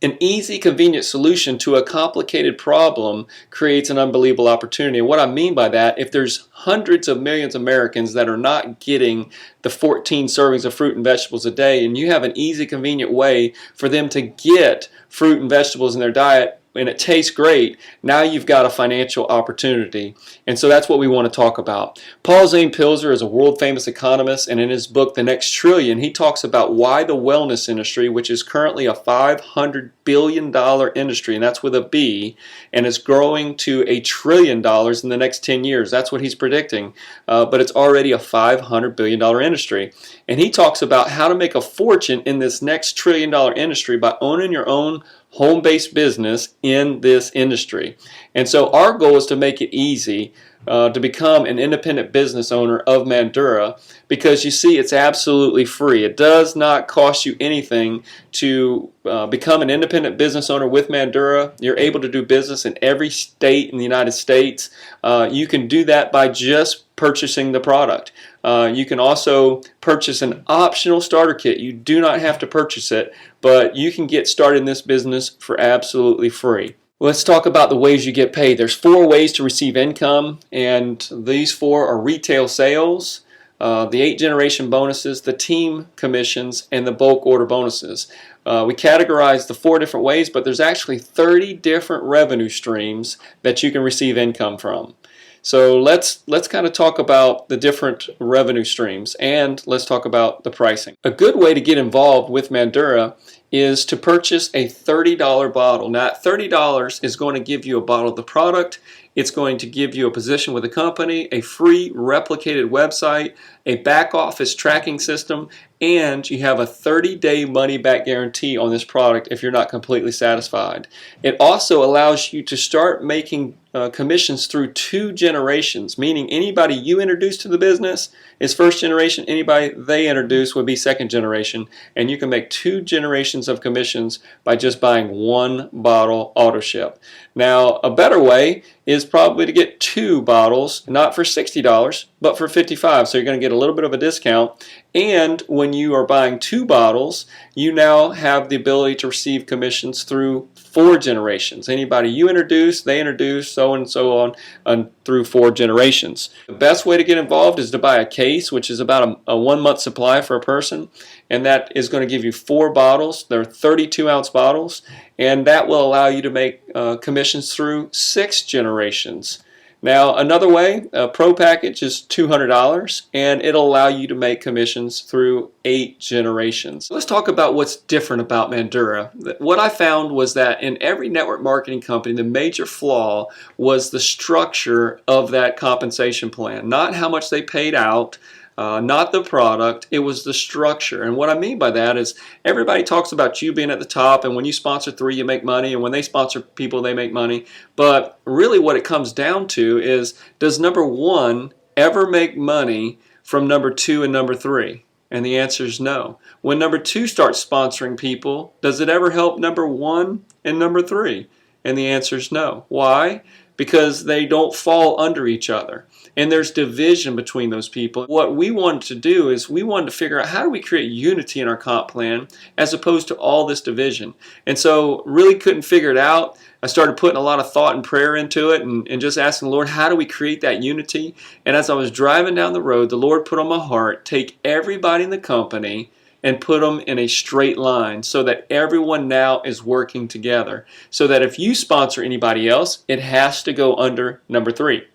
An easy, convenient solution to a complicated problem creates an unbelievable opportunity. And what I mean by that, if there's hundreds of millions of Americans that are not getting the 14 servings of fruit and vegetables a day, and you have an easy, convenient way for them to get fruit and vegetables in their diet, and it tastes great, now you've got a financial opportunity. And so that's what we want to talk about. Paul Zane Pilzer is a world-famous economist, and in his book, The Next Trillion, he talks about why the wellness industry, which is currently a $500 billion industry, and that's with a B, and is growing to $1 trillion in the next 10 years. That's what he's predicting, but it's already a $500 billion industry. And he talks about how to make a fortune in this next $1 trillion industry by owning your own home-based business in this industry. And so our goal is to make it easy to become an independent business owner of Mandura, because you see, it's absolutely free. It does not cost you anything to become an independent business owner with Mandura. You're able to do business in every state in the United States. You can do that by just purchasing the product. You can also purchase an optional starter kit. You do not have to purchase it, but you can get started in this business for absolutely free. Let's talk about the ways you get paid. There's 4 ways to receive income, and these 4 are retail sales, the 8-generation bonuses, the team commissions, and the bulk order bonuses. We categorize the 4 different ways, but there's actually 30 different revenue streams that you can receive income from. So let's kind of talk about the different revenue streams, and let's talk about the pricing. A good way to get involved with Mandura is to purchase a $30 bottle. Now, that $30 is going to give you a bottle of the product. It's going to give you a position with the company, a free replicated website, a back office tracking system, and you have a 30-day money-back guarantee on this product if you're not completely satisfied. It also allows you to start making commissions through 2 generations, meaning anybody you introduce to the business is first generation, anybody they introduce would be second generation, and you can make 2 generations of commissions by just buying 1 bottle auto ship. Now, a better way is probably to get 2 bottles, not for $60, but for $55, so you're going to get a little bit of a discount. And when you are buying 2 bottles, you now have the ability to receive commissions through 4 generations. Anybody you introduce, they introduce, so and so on through 4 generations. The best way to get involved is to buy a case, which is about a 1-month supply for a person, and that is going to give you 4 bottles. They're 32-ounce bottles, and that will allow you to make commissions through 6 generations. Now, another way, a pro package is $200, and it'll allow you to make commissions through 8 generations. Let's talk about what's different about Mandura. What I found was that in every network marketing company, the major flaw was the structure of that compensation plan, not how much they paid out, not the product, it was the structure. And what I mean by that is everybody talks about you being at the top, and when you sponsor 3 you make money, and when they sponsor people they make money. But really what it comes down to is, does number 1 ever make money from number 2 and number 3? And the answer is no. When number 2 starts sponsoring people, does it ever help number 1 and number 3? And the answer is no. Why? Because they don't fall under each other. And there's division between those people. What we wanted to do is we wanted to figure out how do we create unity in our comp plan as opposed to all this division. And so really couldn't figure it out. I started putting a lot of thought and prayer into it and just asking the Lord, how do we create that unity? And as I was driving down the road, the Lord put on my heart, take everybody in the company and put them in a straight line so that everyone now is working together. So that if you sponsor anybody else, it has to go under number 3.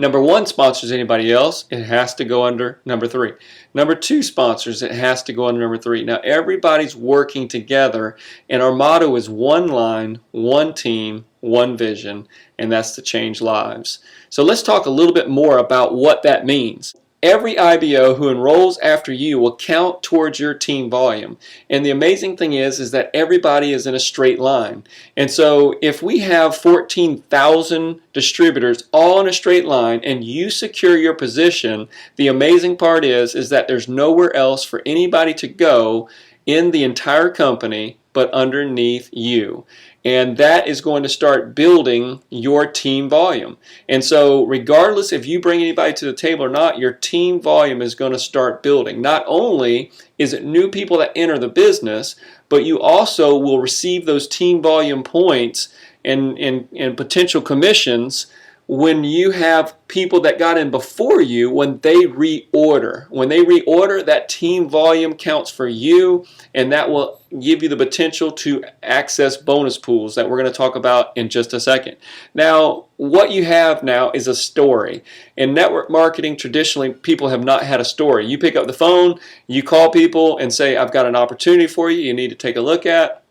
Number 1 sponsors anybody else, it has to go under number 3. Number 2 sponsors, it has to go under number 3. Now everybody's working together, and our motto is 1 line, 1 team, 1 vision, and that's to change lives. So let's talk a little bit more about what that means. Every IBO who enrolls after you will count towards your team volume. And the amazing thing is that everybody is in a straight line. And so if we have 14,000 distributors all in a straight line and you secure your position, the amazing part is that there's nowhere else for anybody to go in the entire company but underneath you. And that is going to start building your team volume. And so regardless if you bring anybody to the table or not, your team volume is going to start building. Not only is it new people that enter the business, but you also will receive those team volume points and potential commissions when you have people that got in before you, when they reorder. When they reorder, that team volume counts for you, and that will give you the potential to access bonus pools that we're going to talk about in just a second. Now, what you have now is a story. In network marketing, traditionally, people have not had a story. You pick up the phone, you call people and say, I've got an opportunity for you need to take a look at.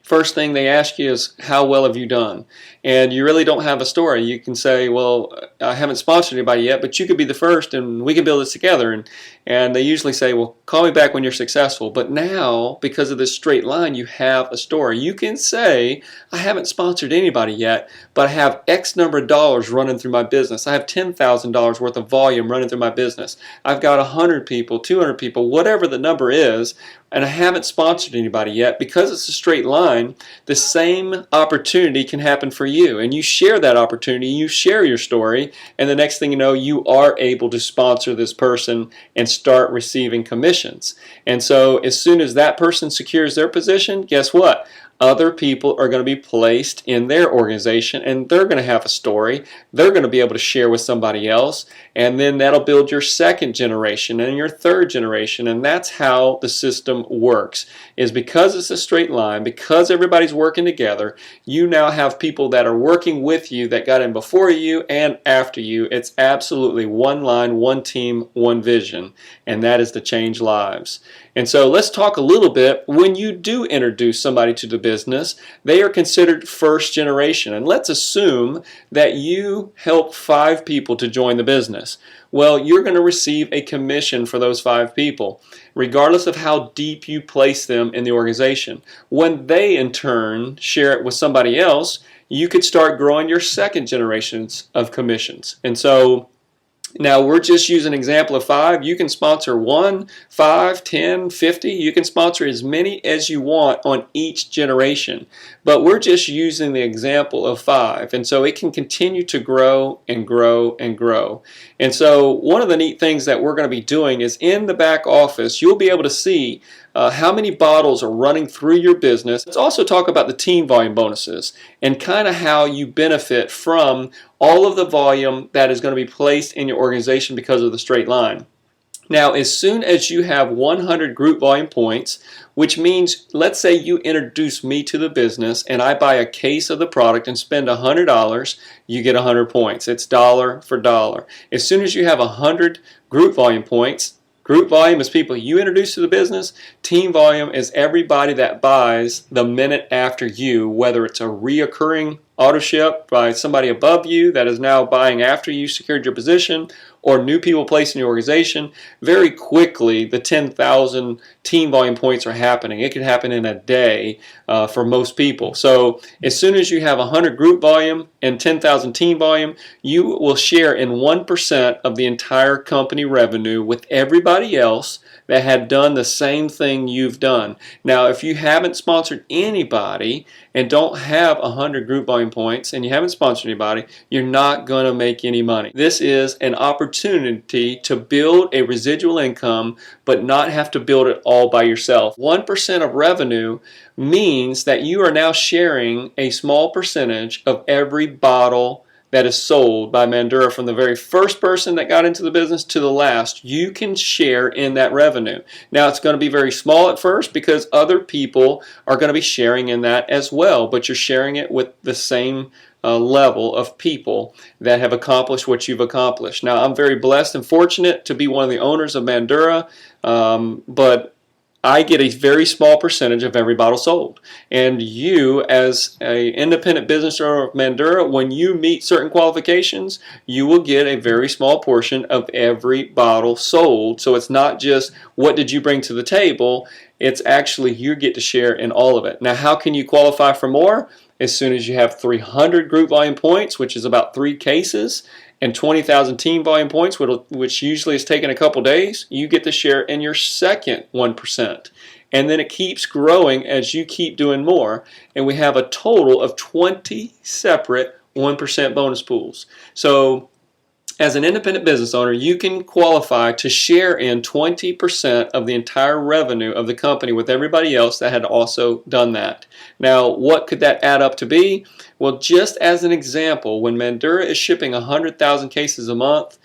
First thing they ask you is, how well have you done? And you really don't have a story. You can say, well, I haven't sponsored anybody yet, but you could be the first and we can build this together. And they usually say, well, call me back when you're successful. But now, because of this straight line, you have a story. You can say, I haven't sponsored anybody yet, but I have X number of dollars running through my business. I have $10,000 worth of volume running through my business. I've got 100 people, 200 people, whatever the number is, and I haven't sponsored anybody yet. Because it's a straight line, the same opportunity can happen for you. And you share that opportunity, you share your story, and the next thing you know, you are able to sponsor this person and start receiving commissions. And so as soon as that person secures their position, guess what? Other people are going to be placed in their organization, and they're going to have a story. They're going to be able to share with somebody else, and then that'll build your second generation and your third generation. And that's how the system works, is because it's a straight line, because everybody's working together, you now have people that are working with you that got in before you and after you. It's absolutely one line, one team, one vision, and that is to change lives. And so let's talk a little bit. When you do introduce somebody to the business, they are considered first generation. And let's assume that you help 5 people to join the business. Well, you're going to receive a commission for those 5 people, regardless of how deep you place them in the organization. When they, in turn, share it with somebody else, you could start growing your second generations of commissions. And so now we're just using an example of 5. You can sponsor 1, 5, 10, 50. You can sponsor as many as you want on each generation. But we're just using the example of 5. And so it can continue to grow and grow and grow. And so one of the neat things that we're going to be doing is in the back office, you'll be able to see how many bottles are running through your business. Let's also talk about the team volume bonuses and kind of how you benefit from all of the volume that is going to be placed in your organization because of the straight line. Now, as soon as you have 100 group volume points, which means, let's say you introduce me to the business and I buy a case of the product and spend $100, you get 100 points. It's dollar for dollar. As soon as you have 100 group volume points, group volume is people you introduce to the business. Team volume is everybody that buys the minute after you, whether it's a reoccurring auto ship by somebody above you that is now buying after you secured your position, or new people placed in your organization. Very quickly, the 10,000 team volume points are happening. It can happen in a day for most people. So as soon as you have 100 group volume and 10,000 team volume, you will share in 1% of the entire company revenue with everybody else that had done the same thing you've done. Now, if you haven't sponsored anybody and don't have 100 group volume points and you haven't sponsored anybody, you're not going to make any money. This is an opportunity to build a residual income but not have to build it all by yourself. 1% of revenue means that you are now sharing a small percentage of every bottle that is sold by Mandura, from the very first person that got into the business to the last. You can share in that revenue. Now, it's going to be very small at first because other people are going to be sharing in that as well, but you're sharing it with the same level of people that have accomplished what you've accomplished. Now, I'm very blessed and fortunate to be one of the owners of Mandura, but I get a very small percentage of every bottle sold. And you, as an independent business owner of Mandura, when you meet certain qualifications, you will get a very small portion of every bottle sold. So it's not just what did you bring to the table, it's actually you get to share in all of it. Now, how can you qualify for more? As soon as you have 300 group volume points, which is about 3 cases, and 20,000 team volume points, which usually is taking a couple days, you get to share in your second 1%. and then it keeps growing as you keep doing more, and we have a total of 20 separate 1% bonus pools. So as an independent business owner, you can qualify to share in 20% of the entire revenue of the company with everybody else that had also done that. Now, what could that add up to be? Well, just as an example, when Mandura is shipping 100,000 cases a month,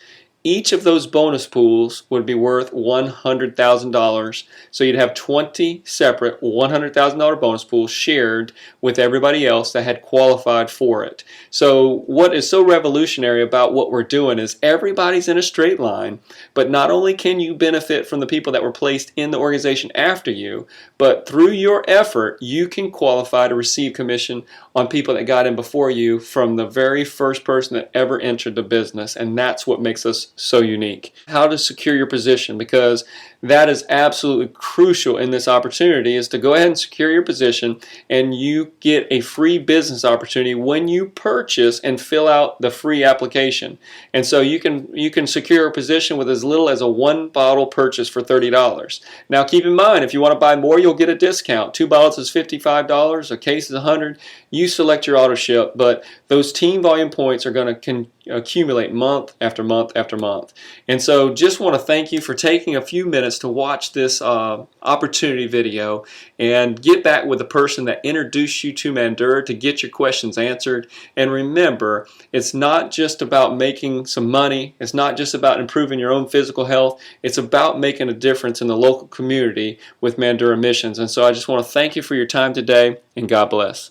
each of those bonus pools would be worth $100,000. So you'd have 20 separate $100,000 bonus pools shared with everybody else that had qualified for it. So what is so revolutionary about what we're doing is everybody's in a straight line, but not only can you benefit from the people that were placed in the organization after you, but through your effort, you can qualify to receive commission on people that got in before you from the very first person that ever entered the business. And that's what makes us so unique. How to secure your position, because that is absolutely crucial in this opportunity, is to go ahead and secure your position, and you get a free business opportunity when you purchase and fill out the free application. And so you can secure a position with as little as a 1-bottle purchase for $30. Now keep in mind, if you want to buy more, you'll get a discount. 2 bottles is $55, a case is $100. You select your auto ship, but those team volume points are going to accumulate month after month after month. And so just want to thank you for taking a few minutes to watch this opportunity video and get back with the person that introduced you to Mandura to get your questions answered. And remember, it's not just about making some money. It's not just about improving your own physical health. It's about making a difference in the local community with Mandura missions. And so I just want to thank you for your time today, and God bless.